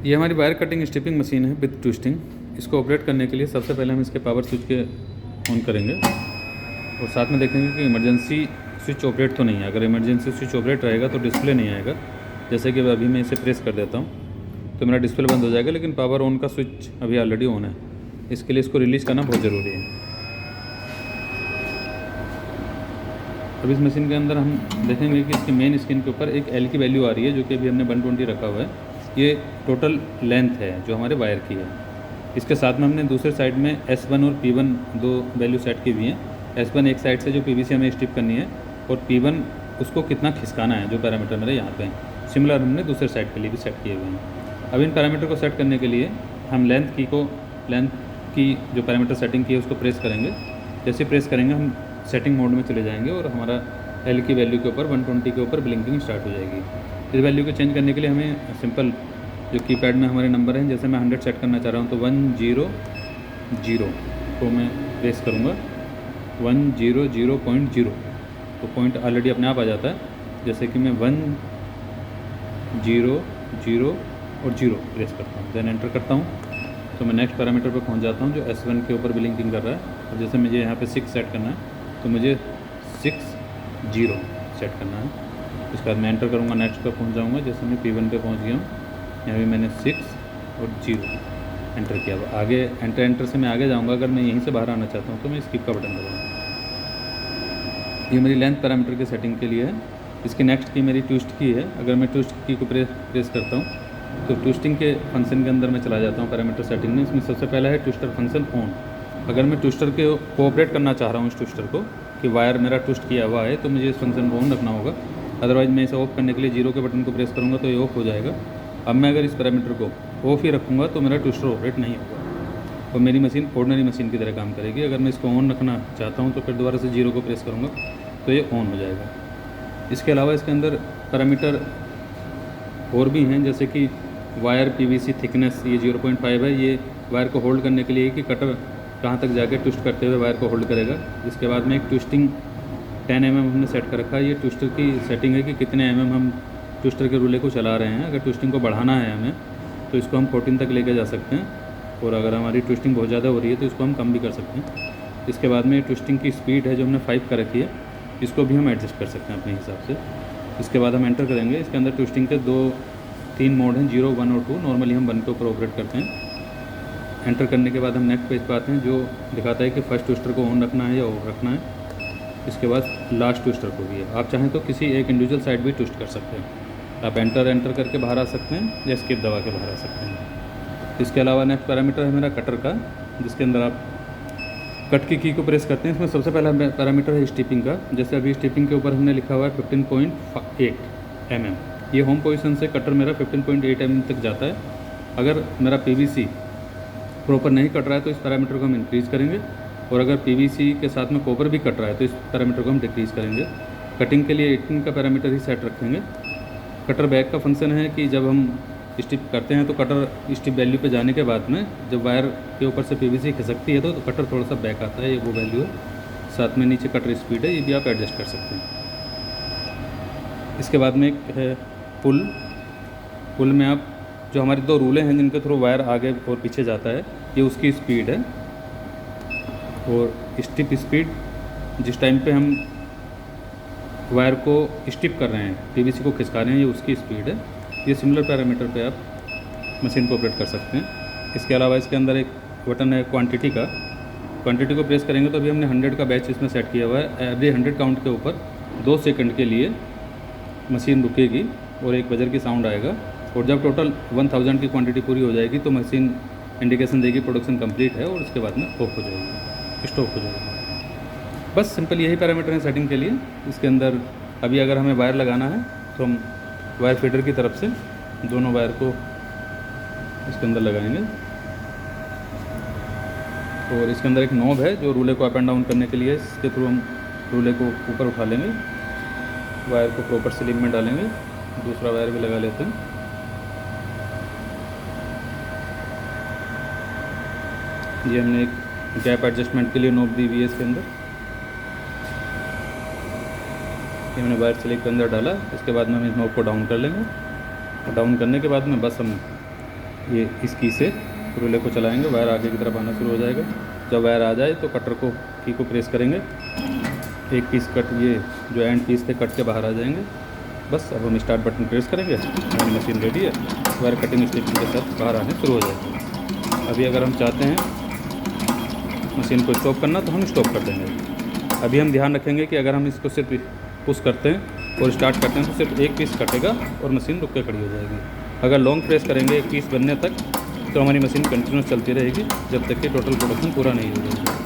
ये हमारी wire cutting स्टिपिंग machine है विद ट्विस्टिंग। इसको ऑपरेट करने के लिए सबसे पहले हम इसके पावर स्विच के ऑन करेंगे और साथ में देखेंगे कि इमरजेंसी स्विच ऑपरेट तो नहीं है। अगर इमरजेंसी स्विच ऑपरेट रहेगा तो डिस्प्ले नहीं आएगा। जैसे कि अभी मैं इसे प्रेस कर देता हूँ तो मेरा डिस्प्ले बंद हो जाएगा, लेकिन पावर ऑन का स्विच अभी ऑलरेडी ऑन है। इसके लिए इसको रिलीज़ करना बहुत ज़रूरी है। अब इस मशीन के अंदर हम देखेंगे कि इसकी मेन स्क्रीन के ऊपर एक एल की वैल्यू आ रही है, जो कि अभी हमने 120 रखा हुआ है। ये टोटल लेंथ है जो हमारे वायर की है। इसके साथ में हमने दूसरे साइड में S1 और P1 दो वैल्यू सेट की हुई हैं। S1 एक साइड से जो PVC हमें स्टिप करनी है, और P1 उसको कितना खिसकाना है, जो पैरामीटर मेरे यहाँ पे हैं। सिमिलर हमने दूसरे साइड के लिए भी सेट किए हुए हैं। अब इन पैरामीटर को सेट करने के लिए हम लेंथ की जो पैरामीटर सेटिंग की है उसको प्रेस करेंगे। जैसे प्रेस करेंगे हम सेटिंग मोड में चले जाएंगे और हमारा एल की वैल्यू के ऊपर 120 के ऊपर ब्लिंकिंग स्टार्ट हो जाएगी। इस वैल्यू को चेंज करने के लिए हमें सिंपल जो कीपैड में हमारे नंबर हैं, जैसे मैं 100 सेट करना चाह रहा हूँ तो 100 को मैं प्रेस करूँगा 100.0 तो पॉइंट ऑलरेडी अपने आप आ जाता है। जैसे कि मैं 100 और 0 प्रेस करता हूँ, देन एंटर करता हूँ तो मैं नेक्स्ट पैरामीटर पर पहुँच जाता हूँ जो S1 के ऊपर ब्लिंकिंग कर रहा है। और जैसे मुझे यहाँ पे 6 सेट करना है तो मुझे 60 सेट करना है। उसके बाद मैं एंटर करूँगा, नेक्स्ट पर पहुँच जाऊँगा। जैसे मैं P1 पे पहुँच गया हूँ, यहाँ भी मैंने 6 और 0 एंटर किया। अब आगे एंटर से मैं आगे जाऊँगा। अगर मैं यहीं से बाहर आना चाहता हूँ तो मैं स्किप का बटन दबाऊँगा। ये मेरी लेंथ पैरामीटर की सेटिंग के लिए है। इसकी नेक्स्ट की मेरी ट्विस्ट की है। अगर मैं ट्विस्ट की को प्रेस करता हूँ तो ट्विस्टिंग के फंक्शन के अंदर मैं चला जाता हूँ पैरामीटर सेटिंग में। इसमें सबसे पहला है ट्विस्टर फंक्शन ऑन। अगर मैं ट्विस्टर के कोऑपरेट करना चाह रहा हूँ इस ट्विस्टर को कि वायर मेरा ट्विस्ट किया हुआ है, तो मुझे इस फंक्शन को ऑन रखना होगा। अदरवाइज़ मैं इसे ऑफ करने के लिए 0 के बटन को प्रेस करूँगा तो ये ऑफ हो जाएगा। अब मैं अगर इस पैरामीटर को ऑफ ही रखूँगा तो मेरा ट्विस्टर ऑपरेट नहीं होगा और मेरी मशीन ऑर्डिनरी मशीन की तरह काम करेगी। अगर मैं इसको ऑन रखना चाहता हूँ तो फिर दोबारा से 0 को प्रेस करूँगा तो ये ऑन हो जाएगा। इसके अलावा इसके अंदर पैरामीटर और भी हैं, जैसे कि वायर PVC थिकनेस, ये 0.5 है। ये वायर को होल्ड करने के लिए कि कटर कहाँ तक जाके ट्विस्ट करते हुए वायर को होल्ड करेगा। इसके बाद में एक ट्विस्टिंग 10 mm हमने सेट कर रखा है। ये ट्विस्टर की सेटिंग है कि कितने mm हम ट्विस्टर के रूले को चला रहे हैं। अगर ट्विस्टिंग को बढ़ाना है हमें तो इसको हम 14 तक लेके जा सकते हैं, और अगर हमारी ट्विस्टिंग बहुत ज़्यादा हो रही है तो इसको हम कम भी कर सकते हैं। इसके बाद में ट्विस्टिंग की स्पीड है जो हमने 5 कर रखी है, इसको भी हम एडजस्ट कर सकते हैं अपने हिसाब से। इसके बाद हम एंटर करेंगे। इसके अंदर ट्विस्टिंग के 3 मोड हैं, 0, 1 और 2। नॉर्मली हम 1 के ऊपर ऑपरेट करते हैं। एंटर करने के बाद हम नेक्स्ट पेज पे आते हैं जो दिखाता है कि फर्स्ट ट्विस्टर को ऑन रखना है या ऑफ रखना है। इसके बाद लास्ट ट्विस्टर को भी है। आप चाहें तो किसी एक इंडिविजुअल साइड भी ट्विस्ट कर सकते हैं। आप एंटर करके बाहर आ सकते हैं या स्किप दबा के बाहर आ सकते हैं। इसके अलावा नेक्स्ट पैरामीटर है मेरा कटर का, जिसके अंदर आप कट की को प्रेस करते हैं। इसमें सबसे पहला पैरामीटर है स्टिपिंग का। जैसे अभी स्टिपिंग के ऊपर हमने लिखा हुआ है 15.8 mm। ये होम पोजीशन से कटर मेरा 15.8 mm तक जाता है। अगर मेरा PVC प्रॉपर नहीं कट रहा है तो इस पैरामीटर को हम इंक्रीज़ करेंगे, और अगर PVC के साथ में कॉपर भी कट रहा है तो इस पैरामीटर को हम डिक्रीज़ करेंगे। कटिंग के लिए 18 का पैरामीटर ही सेट रखेंगे। कटर बैक का फंक्शन है कि जब हम स्टिप करते हैं तो कटर स्टिप वैल्यू पे जाने के बाद में जब वायर के ऊपर से PVC खिसकती है तो कटर थोड़ा सा बैक आता है, ये वो वैल्यू है। साथ में नीचे कटर स्पीड है, ये भी आप एडजस्ट कर सकते हैं। इसके बाद में एक है पुल में आप जो हमारे 2 रूलें हैं जिनके थ्रू वायर आगे और पीछे जाता है, ये उसकी स्पीड है। और स्टिप स्पीड जिस टाइम पे हम वायर को स्टिप कर रहे हैं, PVC को खिसका रहे हैं, ये उसकी स्पीड है। ये सिमिलर पैरामीटर पे आप मशीन को ऑपरेट कर सकते हैं। इसके अलावा इसके अंदर एक बटन है क्वांटिटी का। क्वांटिटी को प्रेस करेंगे तो अभी हमने 100 का बैच इसमें सेट किया हुआ है। एवरी 100 काउंट के ऊपर 2 सेकंड के लिए मशीन रुकेगी और एक बजर की साउंड आएगा, और जब टोटल 1000 की क्वांटिटी पूरी हो जाएगी तो मशीन इंडिकेशन देगी प्रोडक्शन कंप्लीट है, और उसके बाद में ऑफ हो जाएगी, स्टॉप हो जाएगी। बस सिंपल यही पैरामीटर है सेटिंग के लिए। इसके अंदर अभी अगर हमें वायर लगाना है तो हम वायर फीडर की तरफ से दोनों वायर को इसके अंदर लगाएंगे, और इसके अंदर एक नॉब है जो रूले को अप एंड डाउन करने के लिए। इसके थ्रू हम रूले को ऊपर उठा लेंगे, वायर को प्रॉपर स्लिप में डालेंगे। दूसरा वायर भी लगा लेते हैं। ये हमने एक गैप एडजस्टमेंट के लिए नॉब दी हुई है इसके अंदर। ये हमने वायर सिलेक्ट के अंदर डाला। इसके बाद में हम इस नॉब को डाउन कर लेंगे, और डाउन करने के बाद में बस हम ये इस की से रिले को चलाएंगे, वायर आगे की तरफ आना शुरू हो जाएगा। जब वायर आ जाए तो कटर को की को प्रेस करेंगे, एक पीस कट, ये जो एंड पीस थे कट के बाहर आ जाएंगे। बस अब हम स्टार्ट बटन प्रेस करेंगे, हमारी मशीन रेडी है, वायर कटिंग स्टेशन के साथ बाहर आने शुरू हो जाएगी। अभी अगर हम चाहते हैं मशीन को स्टॉप करना तो हम स्टॉप कर देंगे। अभी हम ध्यान रखेंगे कि अगर हम इसको सिर्फ पुश करते हैं और स्टार्ट करते हैं तो सिर्फ एक पीस कटेगा और मशीन रुक के खड़ी हो जाएगी। अगर लॉन्ग प्रेस करेंगे एक पीस बनने तक तो हमारी मशीन कंटिन्यूस चलती रहेगी जब तक कि टोटल प्रोडक्शन पूरा नहीं हो जाएगी।